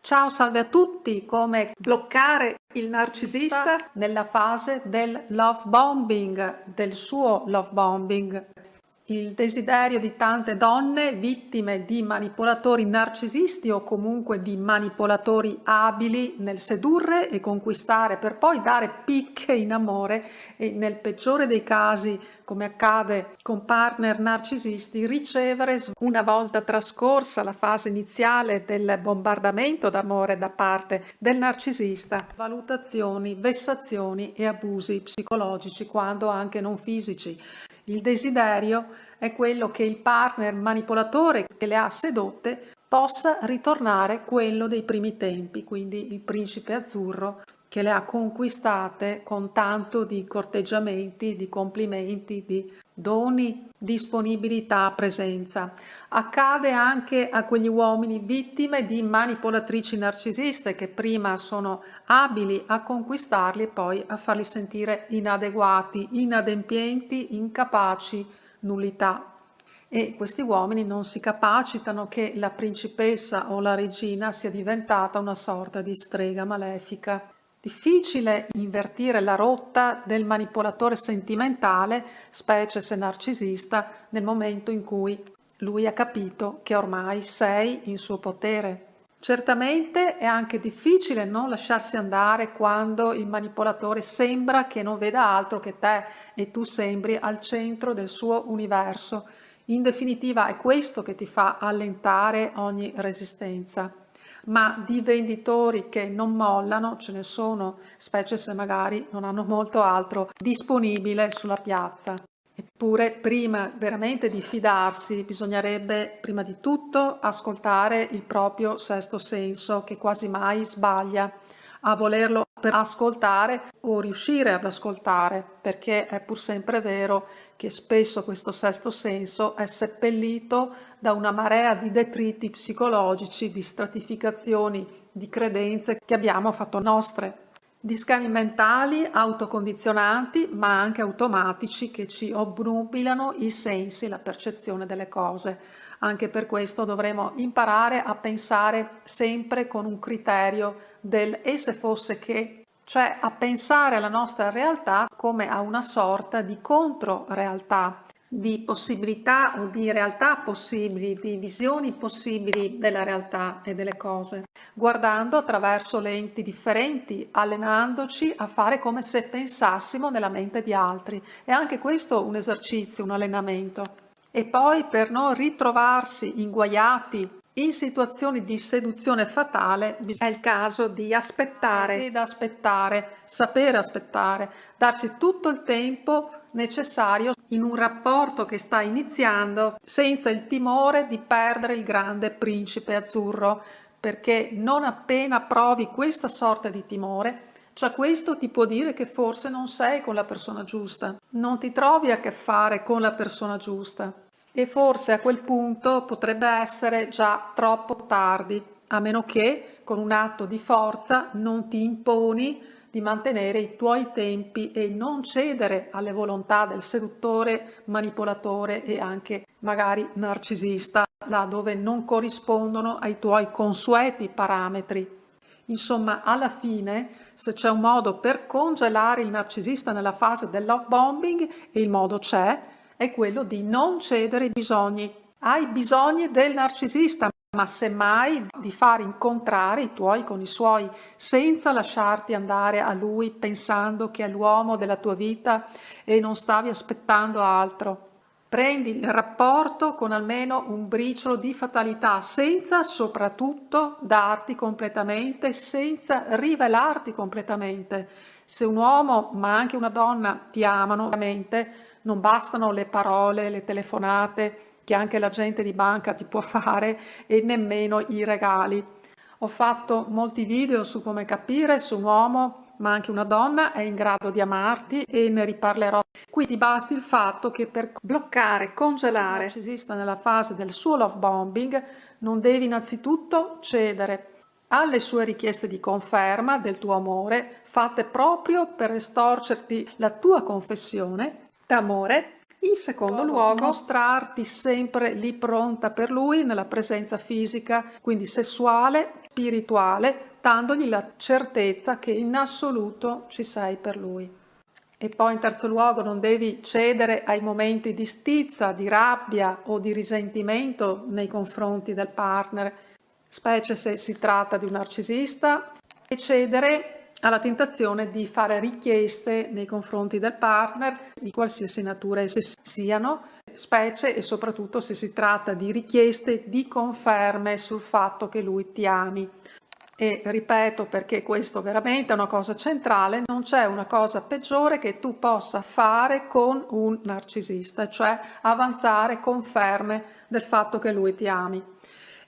Ciao, salve a tutti, come bloccare il narcisista nella fase del love bombing, del suo love bombing. Il desiderio di tante donne vittime di manipolatori narcisisti o comunque di manipolatori abili nel sedurre e conquistare per poi dare picche in amore e nel peggiore dei casi, come accade con partner narcisisti, ricevere una volta trascorsa la fase iniziale del bombardamento d'amore da parte del narcisista, valutazioni, vessazioni e abusi psicologici, quando anche non fisici. Il desiderio è quello che il partner manipolatore che le ha sedotte possa ritornare quello dei primi tempi, quindi il principe azzurro che le ha conquistate con tanto di corteggiamenti, di complimenti, di doni, disponibilità, presenza. Accade anche a quegli uomini vittime di manipolatrici narcisiste che prima sono abili a conquistarli e poi a farli sentire inadeguati, inadempienti, incapaci, nullità. E questi uomini non si capacitano che la principessa o la regina sia diventata una sorta di strega malefica. Difficile invertire la rotta del manipolatore sentimentale, specie se narcisista, nel momento in cui lui ha capito che ormai sei in suo potere. Certamente è anche difficile non lasciarsi andare quando il manipolatore sembra che non veda altro che te e tu sembri al centro del suo universo. In definitiva è questo che ti fa allentare ogni resistenza. Ma di venditori che non mollano ce ne sono, specie se magari non hanno molto altro disponibile sulla piazza. Eppure, prima veramente di fidarsi, bisognerebbe prima di tutto ascoltare il proprio sesto senso, che quasi mai sbaglia a volerlo per ascoltare o riuscire ad ascoltare, perché è pur sempre vero che spesso questo sesto senso è seppellito da una marea di detriti psicologici, di stratificazioni, di credenze che abbiamo fatto nostre. Di schemi mentali autocondizionanti, ma anche automatici, che ci obnubilano i sensi, la percezione delle cose. Anche per questo dovremo imparare a pensare sempre con un criterio del e se fosse che, cioè a pensare alla nostra realtà come a una sorta di controrealtà, di possibilità o di realtà possibili, di visioni possibili della realtà e delle cose, guardando attraverso lenti differenti, allenandoci a fare come se pensassimo nella mente di altri. È anche questo un esercizio, un allenamento. E poi per non ritrovarsi inguaiati in situazioni di seduzione fatale è il caso di aspettare ed aspettare, sapere aspettare, darsi tutto il tempo necessario in un rapporto che sta iniziando senza il timore di perdere il grande principe azzurro, perché non appena provi questa sorta di timore, già questo ti può dire che forse non sei con la persona giusta, non ti trovi a che fare con la persona giusta. E forse a quel punto potrebbe essere già troppo tardi, a meno che con un atto di forza non ti imponi di mantenere i tuoi tempi e non cedere alle volontà del seduttore, manipolatore e anche magari narcisista, là dove non corrispondono ai tuoi consueti parametri. Insomma, alla fine, se c'è un modo per congelare il narcisista nella fase del love bombing, e il modo c'è, è quello di non cedere ai bisogni del narcisista, ma semmai di far incontrare i tuoi con i suoi, senza lasciarti andare a lui pensando che è l'uomo della tua vita e non stavi aspettando altro. Prendi il rapporto con almeno un briciolo di fatalità, senza soprattutto darti completamente, senza rivelarti completamente. Se un uomo, ma anche una donna, ti amano veramente, non bastano le parole, le telefonate che anche l'agente di banca ti può fare e nemmeno i regali. Ho fatto molti video su come capire se un uomo, ma anche una donna, è in grado di amarti e ne riparlerò. Qui ti basti il fatto che per bloccare, congelare il narcisista nella fase del suo love bombing, non devi innanzitutto cedere alle sue richieste di conferma del tuo amore, fatte proprio per estorcerti la tua confessione d'amore. In secondo luogo, mostrarti sempre lì pronta per lui nella presenza fisica, quindi sessuale, spirituale, dandogli la certezza che in assoluto ci sei per lui. E poi in terzo luogo non devi cedere ai momenti di stizza, di rabbia o di risentimento nei confronti del partner, specie se si tratta di un narcisista, e cedere alla tentazione di fare richieste nei confronti del partner di qualsiasi natura esse siano, specie e soprattutto se si tratta di richieste di conferme sul fatto che lui ti ami. E ripeto, perché questo veramente è una cosa centrale, non c'è una cosa peggiore che tu possa fare con un narcisista, cioè avanzare conferme del fatto che lui ti ami.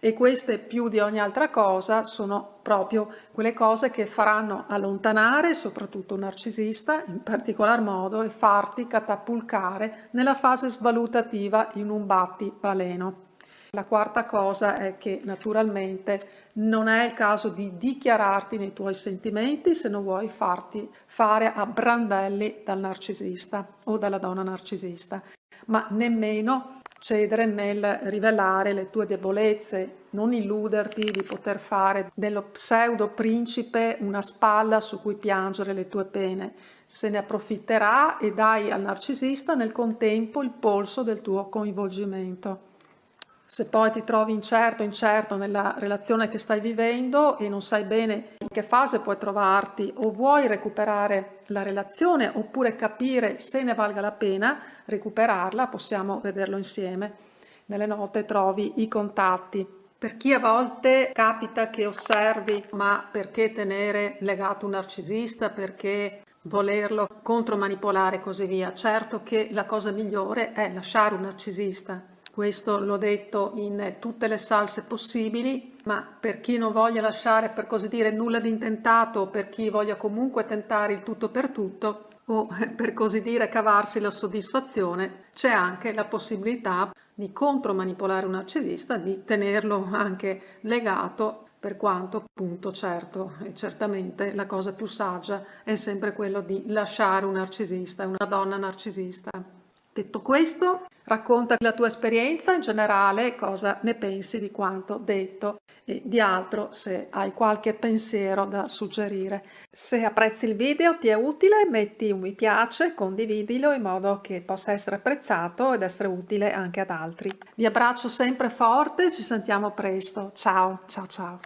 E queste più di ogni altra cosa sono proprio quelle cose che faranno allontanare soprattutto un narcisista in particolar modo e farti catapultare nella fase svalutativa in un battibaleno. La quarta cosa è che naturalmente non è il caso di dichiararti nei tuoi sentimenti se non vuoi farti fare a brandelli dal narcisista o dalla donna narcisista, ma nemmeno cedere nel rivelare le tue debolezze, non illuderti di poter fare dello pseudo principe una spalla su cui piangere le tue pene. Se ne approfitterà e dai al narcisista nel contempo il polso del tuo coinvolgimento. Se poi ti trovi incerto nella relazione che stai vivendo e non sai bene in che fase puoi trovarti o vuoi recuperare la relazione oppure capire se ne valga la pena recuperarla, possiamo vederlo insieme. Nelle note trovi i contatti. Per chi a volte capita che osservi, ma perché tenere legato un narcisista, perché volerlo contromanipolare e così via. Certo che la cosa migliore è lasciare un narcisista. Questo l'ho detto in tutte le salse possibili, ma per chi non voglia lasciare, per così dire, nulla di intentato, per chi voglia comunque tentare il tutto per tutto, o per così dire cavarsi la soddisfazione, c'è anche la possibilità di contromanipolare un narcisista, di tenerlo anche legato, per quanto appunto certo e certamente la cosa più saggia è sempre quello di lasciare un narcisista, una donna narcisista. Detto questo, racconta la tua esperienza in generale, cosa ne pensi di quanto detto e di altro se hai qualche pensiero da suggerire. Se apprezzi il video, ti è utile, metti un mi piace, condividilo in modo che possa essere apprezzato ed essere utile anche ad altri. Vi abbraccio sempre forte, ci sentiamo presto. Ciao, ciao, ciao.